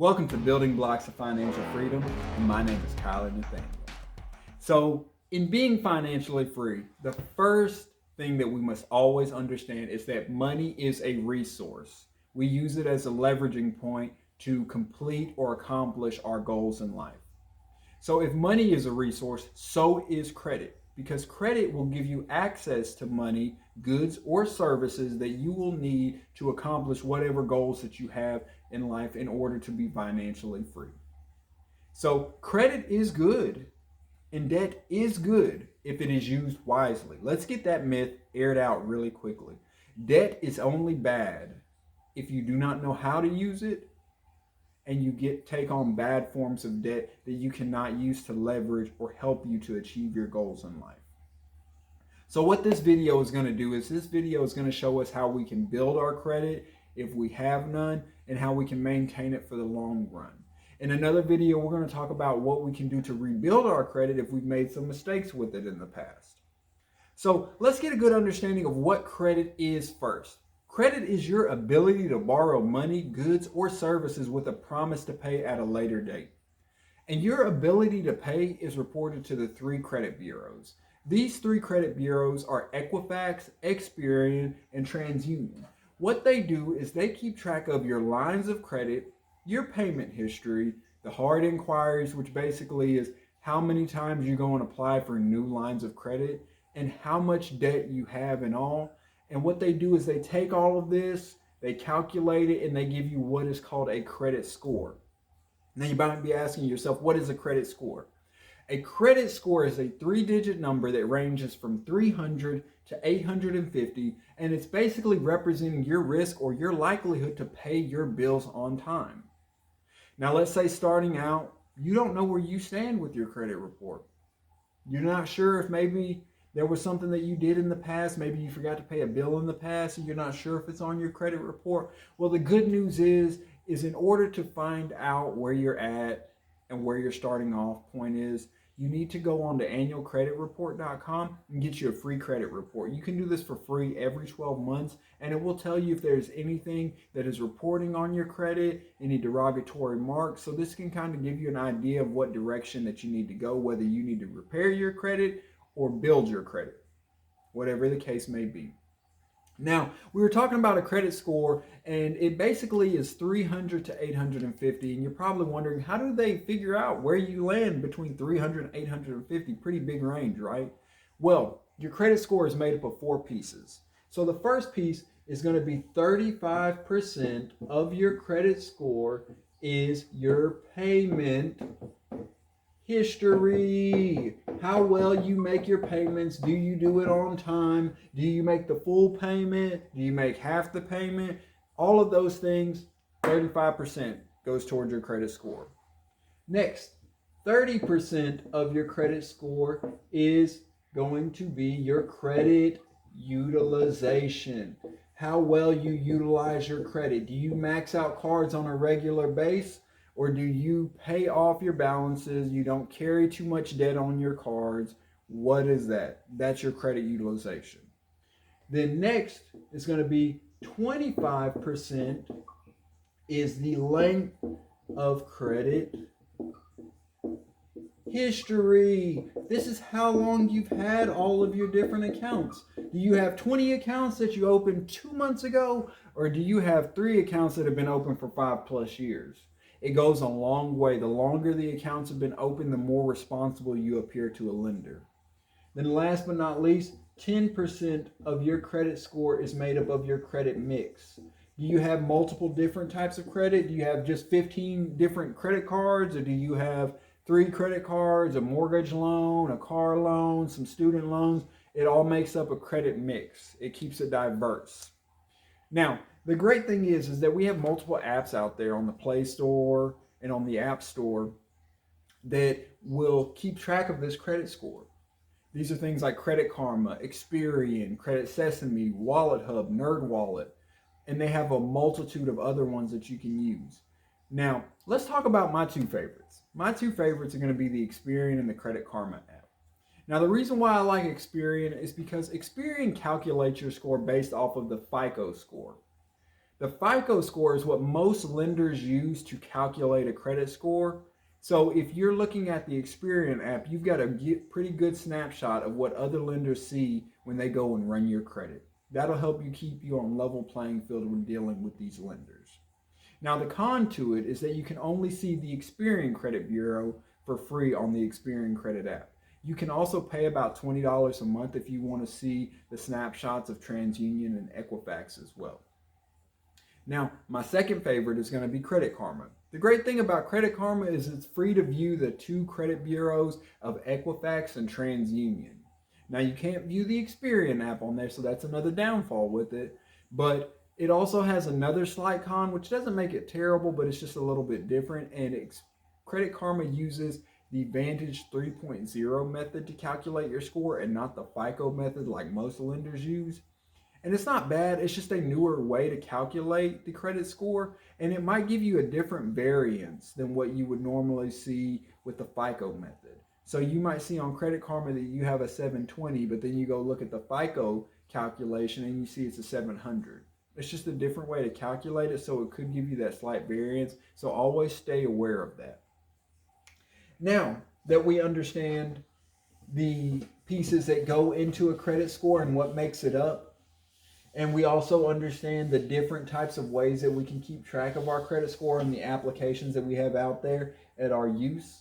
Welcome to Building Blocks of Financial Freedom, and my name is Kyler Nathaniel. So, in being financially free, the first thing that we must always understand is that money is a resource. We use it as a leveraging point to complete or accomplish our goals in life. So, if money is a resource, so is credit, because credit will give you access to money, goods, or services that you will need to accomplish whatever goals that you have in life in order to be financially free. So, credit is good and debt is good if it is used wisely. Let's get that myth aired out really quickly. Debt is only bad if you do not know how to use it and you take on bad forms of debt that you cannot use to leverage or help you to achieve your goals in life. So what this video is going to do is this video is going to show us how we can build our credit if we have none and how we can maintain it for the long run. In another video, we're going to talk about what we can do to rebuild our credit if we've made some mistakes with it in the past. So let's get a good understanding of what credit is first. Credit is your ability to borrow money, goods, or services with a promise to pay at a later date. And your ability to pay is reported to the three credit bureaus. These three credit bureaus are Equifax, Experian, and TransUnion. What they do is they keep track of your lines of credit, your payment history, the hard inquiries, which basically is how many times you go and apply for new lines of credit, and how much debt you have in all. And what they do is they take all of this, they calculate it, and they give you what is called a credit score. Now you might be asking yourself, what is a credit score? A credit score is a three-digit number that ranges from 300 to 850, and it's basically representing your risk or your likelihood to pay your bills on time. Now let's say starting out, you don't know where you stand with your credit report. You're not sure if maybe there was something that you did in the past, maybe you forgot to pay a bill in the past, and you're not sure if it's on your credit report. Well, the good news is in order to find out where you're at and where your starting off point is, you need to go on to annualcreditreport.com and get you a free credit report. You can do this for free every 12 months, and it will tell you if there's anything that is reporting on your credit, any derogatory marks. So this can kind of give you an idea of what direction that you need to go, whether you need to repair your credit or build your credit, whatever the case may be. Now, we were talking about a credit score, and it basically is 300 to 850, and you're probably wondering, how do they figure out where you land between 300 and 850? Pretty big range, right? Well, your credit score is made up of four pieces. So the first piece is going to be 35% of your credit score is your payment history. How well you make your payments. Do you do it on time? Do you make the full payment? Do you make half the payment? All of those things, 35% goes towards your credit score. Next, 30% of your credit score is going to be your credit utilization. How well you utilize your credit. Do you max out cards on a regular basis? Or do you pay off your balances? You don't carry too much debt on your cards. What is that? That's your credit utilization. Then next is going to be 25% is the length of credit history. This is how long you've had all of your different accounts. Do you have 20 accounts that you opened 2 months ago? Or do you have 3 accounts that have been open for 5+ years? It goes a long way. The longer the accounts have been open, the more responsible you appear to a lender. Then last but not least, 10% of your credit score is made up of your credit mix. Do you have multiple different types of credit? Do you have just 15 different credit cards? Or do you have 3 credit cards, a mortgage loan, a car loan, some student loans? It all makes up a credit mix. It keeps it diverse. Now, the great thing is that we have multiple apps out there on the Play Store and on the App Store that will keep track of this credit score. These are things like Credit Karma, Experian, Credit Sesame, Wallet Hub, NerdWallet, and they have a multitude of other ones that you can use. Now, let's talk about my 2 favorites. My 2 favorites are going to be the Experian and the Credit Karma app. Now, the reason why I like Experian is because Experian calculates your score based off of the FICO score. The FICO score is what most lenders use to calculate a credit score. So if you're looking at the Experian app, you've got a pretty good snapshot of what other lenders see when they go and run your credit. That'll help you keep you on level playing field when dealing with these lenders. Now the con to it is that you can only see the Experian Credit Bureau for free on the Experian Credit app. You can also pay about $20 a month if you want to see the snapshots of TransUnion and Equifax as well. Now, my second favorite is going to be Credit Karma. The great thing about Credit Karma is it's free to view the two credit bureaus of Equifax and TransUnion. Now, you can't view the Experian app on there, so that's another downfall with it. But it also has another slight con, which doesn't make it terrible, but it's just a little bit different. And Credit Karma uses the Vantage 3.0 method to calculate your score and not the FICO method like most lenders use. And it's not bad, it's just a newer way to calculate the credit score, and it might give you a different variance than what you would normally see with the FICO method. So you might see on Credit Karma that you have a 720, but then you go look at the FICO calculation and you see it's a 700. It's just a different way to calculate it, so it could give you that slight variance. So always stay aware of that. Now that we understand the pieces that go into a credit score and what makes it up, and we also understand the different types of ways that we can keep track of our credit score and the applications that we have out there at our use,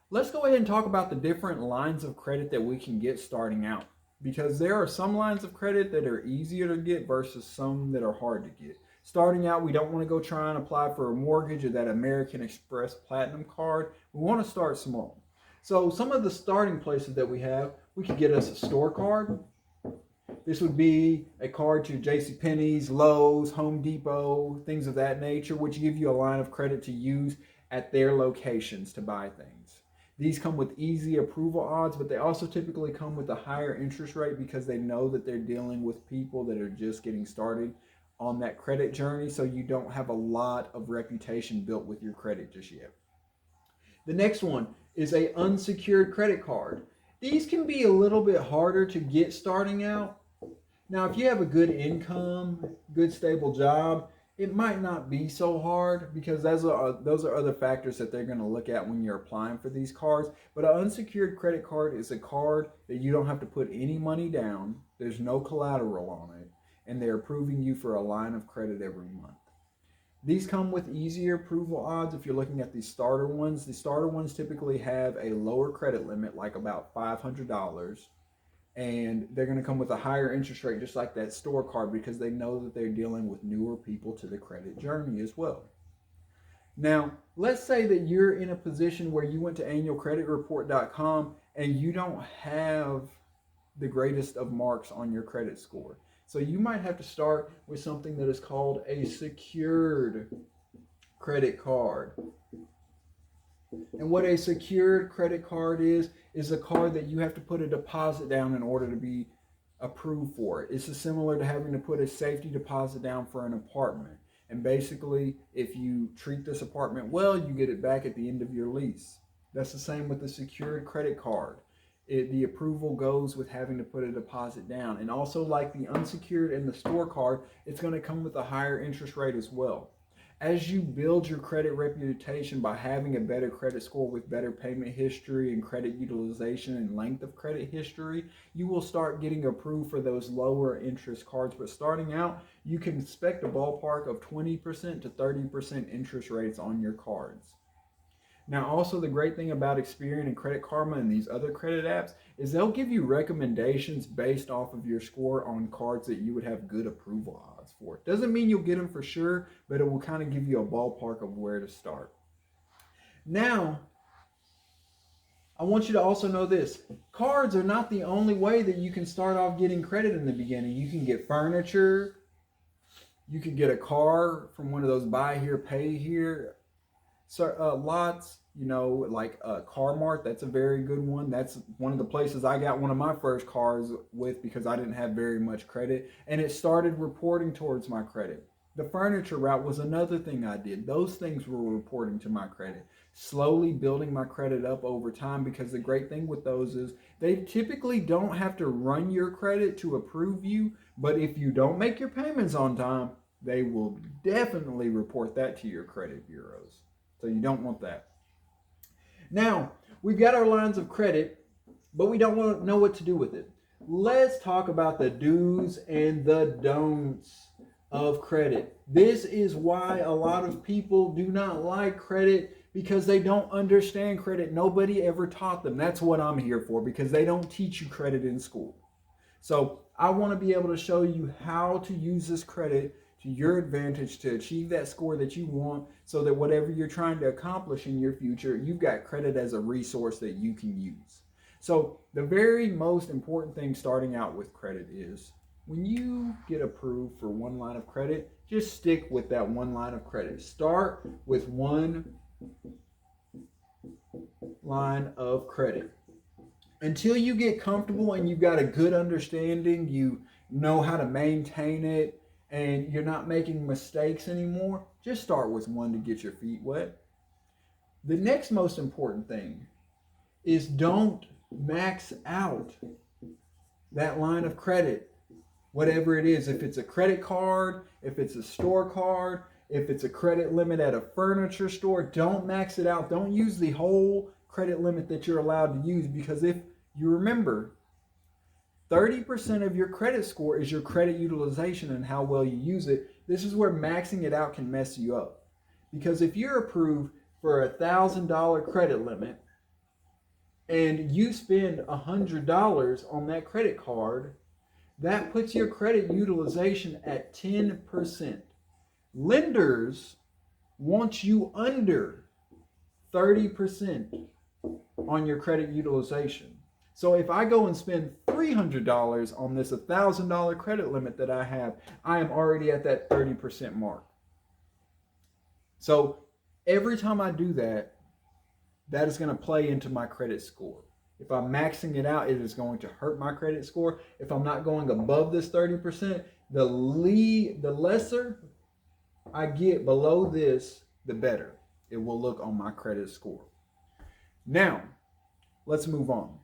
let's go ahead and talk about the different lines of credit that we can get starting out. Because there are some lines of credit that are easier to get versus some that are hard to get. Starting out, we don't want to go try and apply for a mortgage or that American Express Platinum card. We want to start small. So some of the starting places that we have, we could get us a store card. This would be a card to JCPenney's, Lowe's, Home Depot, things of that nature, which give you a line of credit to use at their locations to buy things. These come with easy approval odds, but they also typically come with a higher interest rate because they know that they're dealing with people that are just getting started on that credit journey, so you don't have a lot of reputation built with your credit just yet. The next one is an unsecured credit card. These can be a little bit harder to get starting out. Now, if you have a good income, good stable job, it might not be so hard because those are other factors that they're going to look at when you're applying for these cards. But an unsecured credit card is a card that you don't have to put any money down. There's no collateral on it, and they're approving you for a line of credit every month. These come with easier approval odds if you're looking at the starter ones. The starter ones typically have a lower credit limit, like about $500. And they're going to come with a higher interest rate, just like that store card, because they know that they're dealing with newer people to the credit journey as well. Now, let's say that you're in a position where you went to annualcreditreport.com and you don't have the greatest of marks on your credit score. So you might have to start with something that is called a secured credit card. And what a secured credit card is a card that you have to put a deposit down in order to be approved for it. It's similar to having to put a safety deposit down for an apartment. And basically, if you treat this apartment well, you get it back at the end of your lease. That's the same with the secured credit card. The approval goes with having to put a deposit down. And also, like the unsecured and the store card, it's going to come with a higher interest rate as well. As you build your credit reputation by having a better credit score with better payment history and credit utilization and length of credit history, you will start getting approved for those lower interest cards. But starting out, you can expect a ballpark of 20% to 30% interest rates on your cards. Now, also the great thing about Experian and Credit Karma and these other credit apps is they'll give you recommendations based off of your score on cards that you would have good approval odds for. Doesn't mean you'll get them for sure, but it will kind of give you a ballpark of where to start. Now, I want you to also know this. Cards are not the only way that you can start off getting credit in the beginning. You can get furniture. You could get a car from one of those buy here, pay here lots, like CarMart. That's a very good one. That's one of the places I got one of my first cars with because I didn't have very much credit, and it started reporting towards my credit. The furniture route was another thing I did. Those things were reporting to my credit, slowly building my credit up over time, because the great thing with those is they typically don't have to run your credit to approve you, but if you don't make your payments on time, they will definitely report that to your credit bureaus. So you don't want that. Now, we've got our lines of credit, but we don't want to know what to do with it. Let's talk about the do's and the don'ts of credit. This is why a lot of people do not like credit, because they don't understand credit. Nobody ever taught them. That's what I'm here for, because they don't teach you credit in school. So I want to be able to show you how to use this credit to your advantage to achieve that score that you want, so that whatever you're trying to accomplish in your future, you've got credit as a resource that you can use. So the very most important thing starting out with credit is, when you get approved for one line of credit, just stick with that one line of credit. Start with one line of credit until you get comfortable and you've got a good understanding, you know how to maintain it, and you're not making mistakes anymore. Just start with one to get your feet wet. The next most important thing is, don't max out that line of credit, whatever it is. If it's a credit card, if it's a store card, if it's a credit limit at a furniture store, don't max it out. Don't use the whole credit limit that you're allowed to use, because if you remember, 30% of your credit score is your credit utilization and how well you use it. This is where maxing it out can mess you up. Because if you're approved for $1,000 credit limit and you spend $100 on that credit card, that puts your credit utilization at 10%. Lenders want you under 30% on your credit utilization. So if I go and spend $300 on this $1,000 credit limit that I have, I am already at that 30% mark. So every time I do that, that is going to play into my credit score. If I'm maxing it out, it is going to hurt my credit score. If I'm not going above this 30%, the lesser I get below this, the better it will look on my credit score. Now, let's move on.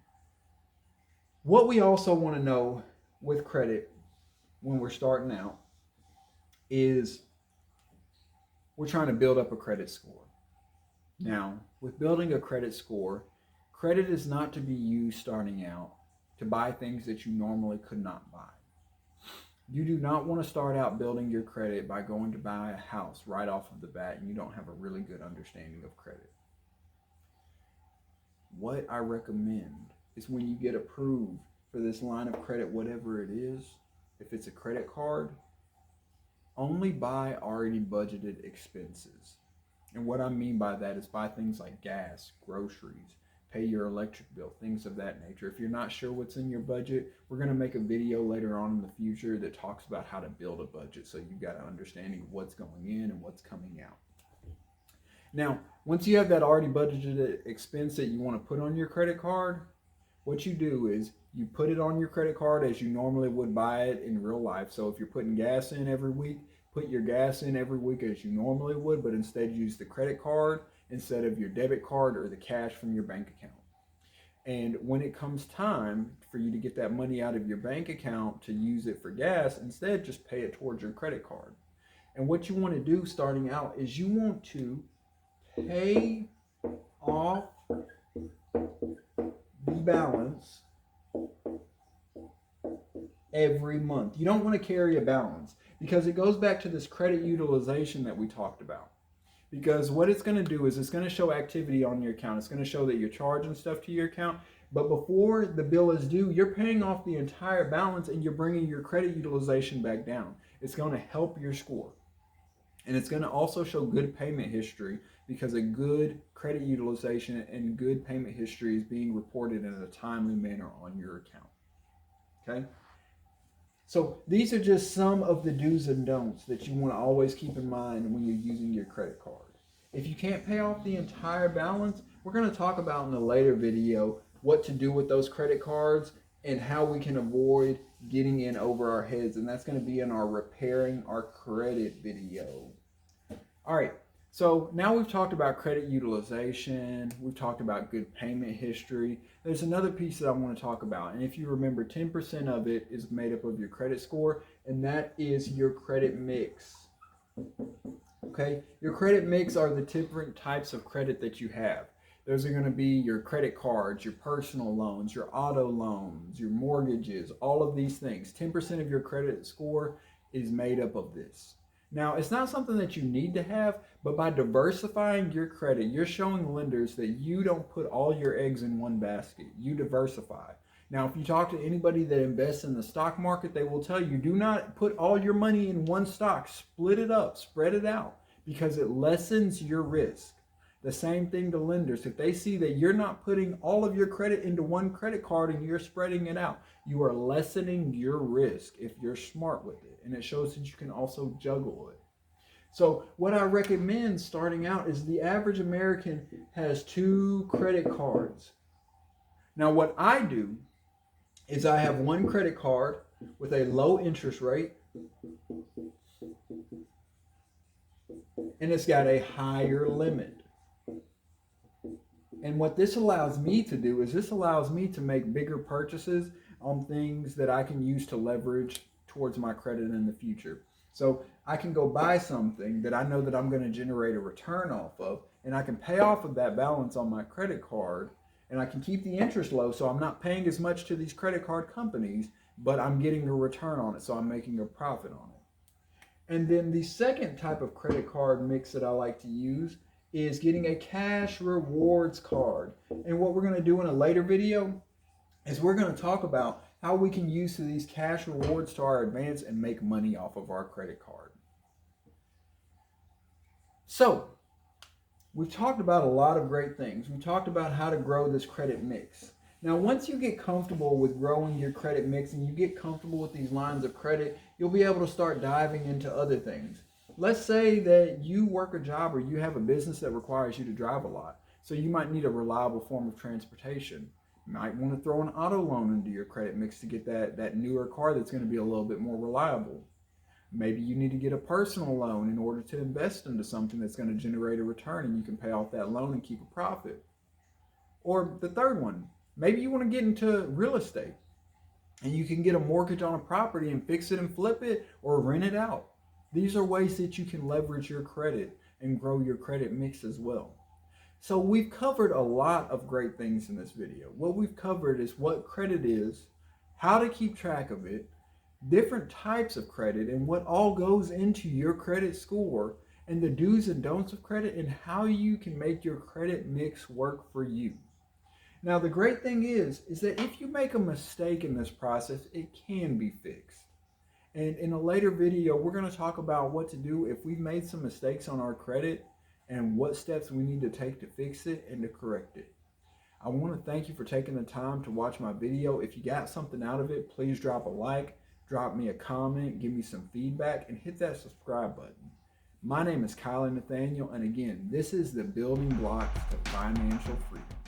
What we also want to know with credit when we're starting out is, we're trying to build up a credit score. Now, with building a credit score, credit is not to be used starting out to buy things that you normally could not buy. You do not want to start out building your credit by going to buy a house right off of the bat and you don't have a really good understanding of credit. What I recommend is, when you get approved for this line of credit, whatever it is, if it's a credit card, only buy already budgeted expenses. And what I mean by that is, buy things like gas, groceries, pay your electric bill, things of that nature. If you're not sure what's in your budget, we're going to make a video later on in the future that talks about how to build a budget, so you've got an understanding of what's going in and what's coming out. Now, once you have that already budgeted expense that you want to put on your credit card, what you do is you put it on your credit card as you normally would buy it in real life. So if you're putting gas in every week, put your gas in every week as you normally would, but instead use the credit card instead of your debit card or the cash from your bank account. And when it comes time for you to get that money out of your bank account to use it for gas, instead just pay it towards your credit card. And what you want to do starting out is, you want to pay off the balance every month. You don't want to carry a balance, because it goes back to this credit utilization that we talked about. Because what it's going to do is, it's going to show activity on your account. It's going to show that you're charging stuff to your account. But before the bill is due, you're paying off the entire balance and you're bringing your credit utilization back down. It's going to help your score. And it's going to also show good payment history, because a good credit utilization and good payment history is being reported in a timely manner on your account. Okay? So these are just some of the do's and don'ts that you want to always keep in mind when you're using your credit card. If you can't pay off the entire balance, we're going to talk about in a later video what to do with those credit cards and how we can avoid getting in over our heads. And that's going to be in our repairing our credit video. All right. So now we've talked about credit utilization. We've talked about good payment history. There's another piece that I want to talk about. And if you remember, 10% of it is made up of your credit score, and that is your credit mix. Okay, your credit mix are the different types of credit that you have. Those are going to be your credit cards, your personal loans, your auto loans, your mortgages, all of these things. 10% of your credit score is made up of this. Now, it's not something that you need to have, but by diversifying your credit, you're showing lenders that you don't put all your eggs in one basket. You diversify. Now, if you talk to anybody that invests in the stock market, they will tell you do not put all your money in one stock. Split it up, spread it out, because it lessens your risk. The same thing to lenders. If they see that you're not putting all of your credit into one credit card and you're spreading it out, you are lessening your risk if you're smart with it. And it shows that you can also juggle it. So what I recommend starting out is the average American has 2 credit cards. Now what I do is I have one credit card with a low interest rate, and it's got a higher limit. And what this allows me to do is this allows me to make bigger purchases on things that I can use to leverage towards my credit in the future. So I can go buy something that I know that I'm going to generate a return off of, and I can pay off of that balance on my credit card, and I can keep the interest low so I'm not paying as much to these credit card companies, but I'm getting a return on it, so I'm making a profit on it. And then the second type of credit card mix that I like to use is getting a cash rewards card. And what we're going to do in a later video is we're going to talk about how we can use these cash rewards to our advantage and make money off of our credit card. So, we've talked about a lot of great things. We talked about how to grow this credit mix. Now, once you get comfortable with growing your credit mix and you get comfortable with these lines of credit, you'll be able to start diving into other things. Let's say that you work a job or you have a business that requires you to drive a lot. So you might need a reliable form of transportation. You might want to throw an auto loan into your credit mix to get that newer car that's going to be a little bit more reliable. Maybe you need to get a personal loan in order to invest into something that's going to generate a return and you can pay off that loan and keep a profit. Or the third one, maybe you want to get into real estate and you can get a mortgage on a property and fix it and flip it or rent it out. These are ways that you can leverage your credit and grow your credit mix as well. So we've covered a lot of great things in this video. What we've covered is what credit is, how to keep track of it, different types of credit, and what all goes into your credit score, and the do's and don'ts of credit, and how you can make your credit mix work for you. Now, the great thing is that if you make a mistake in this process, it can be fixed. And in a later video, we're going to talk about what to do if we've made some mistakes on our credit and what steps we need to take to fix it and to correct it. I want to thank you for taking the time to watch my video. If you got something out of it, please drop a like, drop me a comment, give me some feedback, and hit that subscribe button. My name is Kyler Nathaniel, and again, this is the Building Blocks to Financial Freedom.